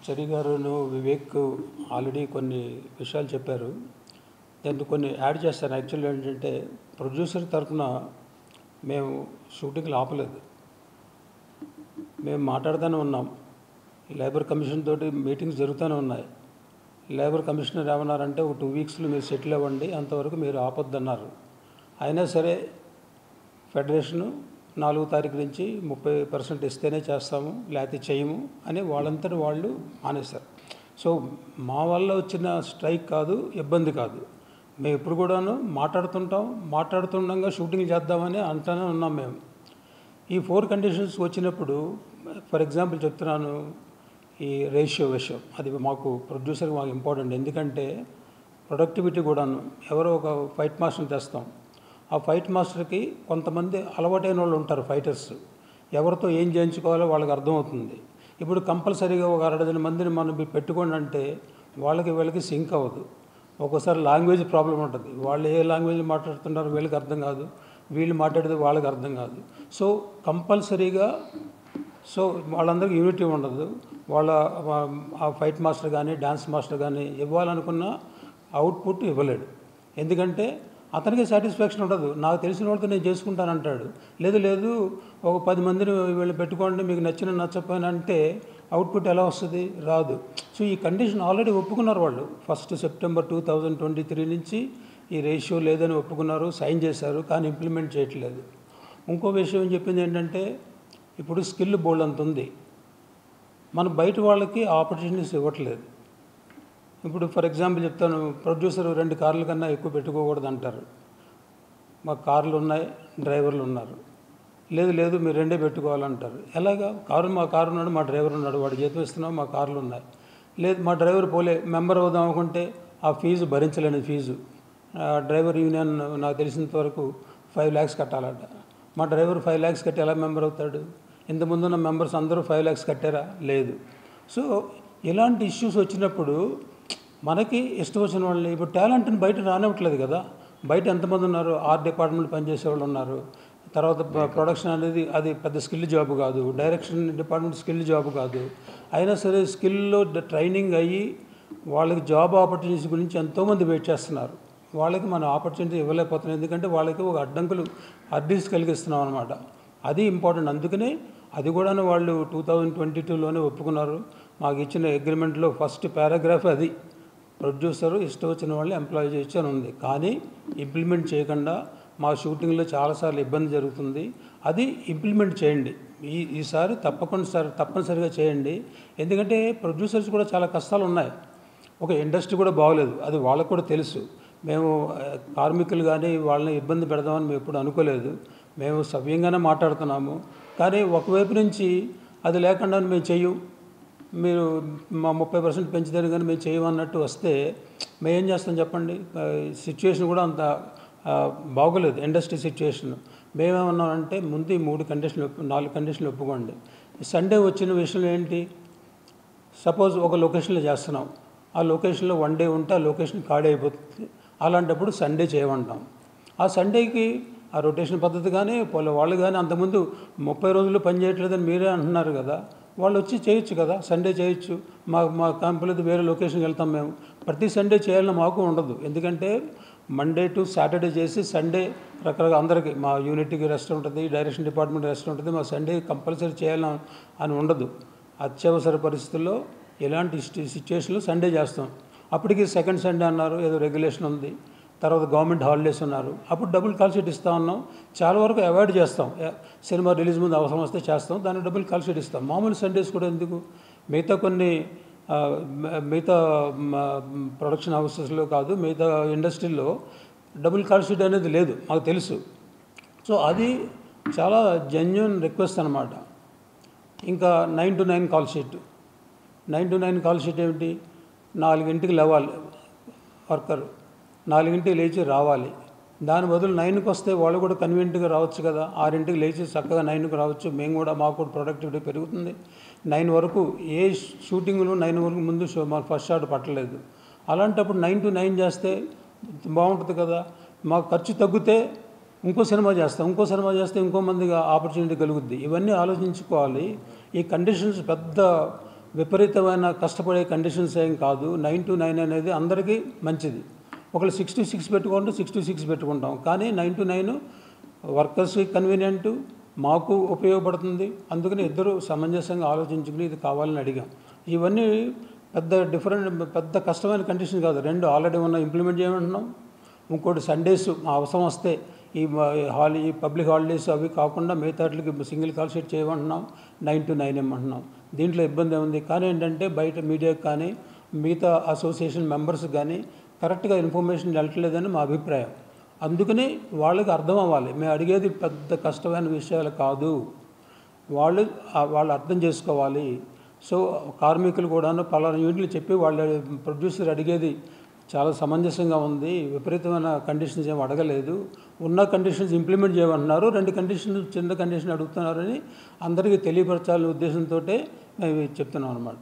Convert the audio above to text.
చరి గారును Vivek already కొన్ని విషయాలు చెప్పారు. నేను కొన్ని యాడ్ చేస్తాను. యాక్చువల్లీ ఏంటంటే ప్రొడ్యూసర్ తరఫున మేము షూటింగ్లు ఆపలేదు. మేము మాట్లాడుతూనే ఉన్నాం. లేబర్ కమిషన్ తోటి మీటింగ్స్ జరుగుతూనే ఉన్నాయి. లేబర్ కమిషనర్ ఏమన్నారంటే ఒక 2 వీక్స్లో మీరు సెటిల్ అవ్వండి, అంతవరకు మీరు ఆపొద్దన్నారు. అయినా సరే ఫెడరేషను 4వ తారీఖు నుంచి 30% ఇస్తేనే చేస్తాము, లేకపోతే చేయము అని వాళ్ళంతటి వాళ్ళు మానేశారు. సో మా వల్ల వచ్చిన స్ట్రైక్ కాదు, ఇబ్బంది కాదు. మేము ఇప్పుడు కూడాను మాట్లాడుతుండగా షూటింగ్ చేద్దామని అంటూనే ఉన్నాం. మేము ఈ 4 కండిషన్స్ వచ్చినప్పుడు, ఫర్ ఎగ్జాంపుల్ చెప్తున్నాను, ఈ రేషియో విషయం అది మాకు ప్రొడ్యూసర్కి మాకు ఇంపార్టెంట్. ఎందుకంటే ప్రొడక్టివిటీ కూడాను ఎవరో ఒక ఫైట్ మాస్టర్ని తెస్తాం. ఆ ఫైట్ మాస్టర్కి కొంతమంది అలవాటైన వాళ్ళు ఉంటారు, ఫైటర్స్. ఎవరితో ఏం చేయించుకోవాలో వాళ్ళకి అర్థమవుతుంది. ఇప్పుడు కంపల్సరీగా ఒక 60 మందిని మనం పెట్టుకోండి అంటే వీళ్ళకి సింక్ అవ్వదు. ఒక్కోసారి లాంగ్వేజ్ ప్రాబ్లం ఉంటుంది. వాళ్ళు ఏ లాంగ్వేజ్ మాట్లాడుతున్నారో వీళ్ళకి అర్థం కాదు, వీళ్ళు మాట్లాడేది వాళ్ళకి అర్థం కాదు. సో కంపల్సరీగా వాళ్ళందరికీ యూనిటీ ఉండదు. ఆ ఫైట్ మాస్టర్ కానీ డ్యాన్స్ మాస్టర్ కానీ ఇవ్వాలనుకున్న అవుట్పుట్ ఇవ్వలేడు. ఎందుకంటే అతనికి సాటిస్ఫాక్షన్ ఉండదు. నాకు తెలిసిన వాళ్ళతో నేను చేసుకుంటానంటాడు. లేదు ఒక 10 మందిని వీళ్ళు పెట్టుకోండి, మీకు నచ్చకపోయినా అంటే అవుట్పుట్ ఎలా వస్తుంది? రాదు. సో ఈ కండిషన్ ఆల్రెడీ ఒప్పుకున్నారు వాళ్ళు. 1 సెప్టెంబర్ 2023 నుంచి ఈ రేషియో లేదని ఒప్పుకున్నారు, సైన్ చేశారు, కానీ ఇంప్లిమెంట్ చేయట్లేదు. ఇంకో విషయం చెప్పింది ఏంటంటే ఇప్పుడు స్కిల్ బోల్డ్ అంత ఉంది, మనం బయట వాళ్ళకి ఆపర్చునిటీస్ ఇవ్వట్లేదు. ఇప్పుడు ఫర్ ఎగ్జాంపుల్ చెప్తాను, ప్రొడ్యూసర్ 2 కార్ల కన్నా ఎక్కువ పెట్టుకోకూడదు అంటారు. మా కార్లు ఉన్నాయి, డ్రైవర్లు ఉన్నారు. లేదు మీరు 2 పెట్టుకోవాలంటారు. ఎలాగా? మా కారు ఉన్నాడు, మా డ్రైవర్ ఉన్నాడు, వాడు జీతం ఇస్తున్నాం, మా కార్లు ఉన్నాయి. లేదు మా డ్రైవర్ మెంబర్ అవుదాం అనుకుంటే ఆ ఫీజు భరించలేని ఫీజు. డ్రైవర్ యూనియన్ నాకు తెలిసినంత వరకు 5 lakhs కట్టాలంట. మా డ్రైవర్ 5 lakhs కట్టి ఎలా మెంబర్ అవుతాడు? ఇంతకుముందున్న మెంబర్స్ అందరూ 5 lakhs కట్టారా? లేదు. సో ఇలాంటి ఇష్యూస్ వచ్చినప్పుడు మనకి ఇష్టం వచ్చిన వాళ్ళని, ఇప్పుడు టాలెంట్ని బయట రానివ్వట్లేదు కదా. బయట ఎంతమంది ఉన్నారు? ఆర్ట్ డిపార్ట్మెంట్ పనిచేసే వాళ్ళు ఉన్నారు. తర్వాత ప్రొడక్షన్ అనేది అది పెద్ద స్కిల్ జాబ్ కాదు, డైరెక్షన్ డిపార్ట్మెంట్ స్కిల్ జాబ్ కాదు. అయినా సరే స్కిల్లో ట్రైనింగ్ అయ్యి వాళ్ళకి జాబ్ ఆపర్చునిటీస్ గురించి ఎంతోమంది వెయిట్ చేస్తున్నారు. వాళ్ళకి మనం ఆపర్చునిటీ ఇవ్వలేకపోతున్నాం. ఎందుకంటే వాళ్ళకి ఒక అడ్డంకులు కలిగిస్తున్నాం అనమాట. అది ఇంపార్టెంట్. అందుకనే అది కూడా వాళ్ళు 2022లోనే ఒప్పుకున్నారు. మాకు ఇచ్చిన అగ్రిమెంట్లో ఫస్ట్ పారాగ్రాఫ్ అది. ప్రొడ్యూసరు ఇష్టం వచ్చిన వాళ్ళని ఎంప్లాయ్ చేయొచ్చు అని ఉంది. కానీ ఇంప్లిమెంట్ చేయకుండా మా షూటింగ్లో చాలాసార్లు ఇబ్బంది జరుగుతుంది. అది ఇంప్లిమెంట్ చేయండి. ఈసారి తప్పనిసరిగా చేయండి. ఎందుకంటే ప్రొడ్యూసర్స్ కూడా చాలా కష్టాలు ఉన్నాయి. ఒక ఇండస్ట్రీ కూడా బాగోలేదు, అది వాళ్ళకు కూడా తెలుసు. మేము కార్మికులు కానీ వాళ్ళని ఇబ్బంది పెడదామని మేము ఎప్పుడు అనుకోలేదు. మేము సవ్యంగానే మాట్లాడుతున్నాము. కానీ ఒకవైపు నుంచి అది లేకుండా మేము చెయ్యం, మీరు మా 30% పెంచుతారు కానీ మేము చేయమన్నట్టు వస్తే మేము ఏం చేస్తాం చెప్పండి? సిచ్యువేషన్ కూడా అంత బాగోలేదు, ఇండస్ట్రీ సిచ్యువేషన్. మేమేమన్నామంటే ముందు ఈ 4 కండిషన్లు ఒప్పుకోండి. సండే వచ్చిన విషయం ఏంటి? సపోజ్ ఒక లొకేషన్లో చేస్తున్నాం, ఆ లొకేషన్లో 1 day ఉంటే ఆ లొకేషన్ ఖాళీ అయిపోతుంది. అలాంటప్పుడు సండే చేయమంటాం. ఆ సండేకి ఆ రొటేషన్ పద్ధతి కానీ వాళ్ళు కానీ అంతకుముందు 30 రోజులు పని చేయట్లేదని మీరే అంటున్నారు కదా, వాళ్ళు వచ్చి చేయొచ్చు కదా, సండే చేయొచ్చు. మా కంపెనీతో వేరే లొకేషన్కి వెళ్తాం. మేము ప్రతి సండే చేయాలని మాకు ఉండదు. ఎందుకంటే మండే టు సాటర్డే చేసి సండే రకరకాల అందరికీ, మా యూనిట్కి రెస్ట్ ఉంటుంది, డైరెక్షన్ డిపార్ట్మెంట్ రెస్ట్ ఉంటుంది. మా సండే కంపల్సరీ చేయాలని అని ఉండదు. అత్యవసర పరిస్థితుల్లో ఎలాంటి సిచ్యువేషన్లో సండే చేస్తాం. అప్పటికి సెకండ్ సండే అన్నారు, ఏదో రెగ్యులేషన్ ఉంది. తర్వాత గవర్నమెంట్ హాలిడేస్ ఉన్నారు, అప్పుడు డబుల్ కాల్ షీట్ ఇస్తూ ఉన్నాం. చాలా వరకు అవాయిడ్ చేస్తాం. సినిమా రిలీజ్ ముందు అవసరం వస్తే చేస్తాం, దానికి డబుల్ కాల్ షీట్ ఇస్తాం. మామూలు సండేస్ కూడా ఎందుకు? మిగతా ప్రొడక్షన్ హౌసెస్లో కాదు, మిగతా ఇండస్ట్రీలో డబుల్ కాల్ షీట్ అనేది లేదు, మాకు తెలుసు. సో అది చాలా జెన్యూన్ రిక్వెస్ట్ అనమాట. ఇంకా 9 to 9 call sheet. 9 to 9 call sheet ఏమిటి? 4 లేవాలి వర్కర్, 4 లేచి రావాలి. దాని బదులు 9కి వస్తే వాళ్ళు కూడా కన్వీనియంట్గా రావచ్చు కదా. 6 లేచి చక్కగా 9కి రావచ్చు. మాకు కూడా ప్రొడక్టివిటీ పెరుగుతుంది. 9 వరకు ఏ షూటింగ్లు 9 వరకు ముందు మా ఫస్ట్ షాట్ పట్టలేదు. అలాంటప్పుడు 9 to 9 చేస్తే బాగుంటుంది కదా. మాకు ఖర్చు తగ్గితే ఇంకో సినిమా చేస్తే ఇంకో మందిగా ఆపర్చునిటీ కలుగుద్ది. ఇవన్నీ ఆలోచించుకోవాలి. ఈ కండిషన్స్ పెద్ద విపరీతమైన కష్టపడే కండిషన్స్ ఏం కాదు. 9 to 9 అనేది అందరికీ మంచిది. ఒకళ్ళు 6 to 6 పెట్టుకుంటే 6 to 6 పెట్టుకుంటాం. కానీ 9 to 9 వర్కర్స్కి కన్వీనియంట్, మాకు ఉపయోగపడుతుంది. అందుకని ఇద్దరు సమంజసంగా ఆలోచించుకుని ఇది కావాలని అడిగాం. ఇవన్నీ పెద్ద కష్టమైన కండిషన్ కాదు. 2 ఆల్రెడీ ఇంప్లిమెంట్ చేయమంటున్నాం. ఇంకోటి సండేస్ అవసరం వస్తే ఈ పబ్లిక్ హాలిడేస్ అవి కాకుండా మిగతాట్లకి సింగిల్ కాల్ షీట్ చేయమంటున్నాం. 9 to 9 ఇమ్మంటున్నాం. దీంట్లో ఇబ్బంది ఏముంది? కానీ ఏంటంటే బయట మీడియాకి కానీ మిగతా అసోసియేషన్ మెంబర్స్ కానీ కరెక్ట్గా ఇన్ఫర్మేషన్ వెళ్ళట్లేదని మా అభిప్రాయం. అందుకని వాళ్ళకి అర్థం అవ్వాలి, మేము అడిగేది పెద్ద కష్టమైన విషయాలు కాదు, వాళ్ళు అర్థం చేసుకోవాలి. సో కార్మికులు కూడాను పలానా యూనిట్లు చెప్పి వాళ్ళ ప్రొడ్యూసర్ అడిగేది చాలా సమంజసంగా ఉంది, విపరీతమైన కండిషన్స్ ఏమి అడగలేదు, ఉన్న కండిషన్స్ ఇంప్లిమెంట్ చేయమంటున్నారు, 2 కండిషన్లు చిన్న కండిషన్ అడుగుతున్నారని అందరికీ తెలియపరచాలనే ఉద్దేశంతో మేము చెప్తున్నాం అన్నమాట.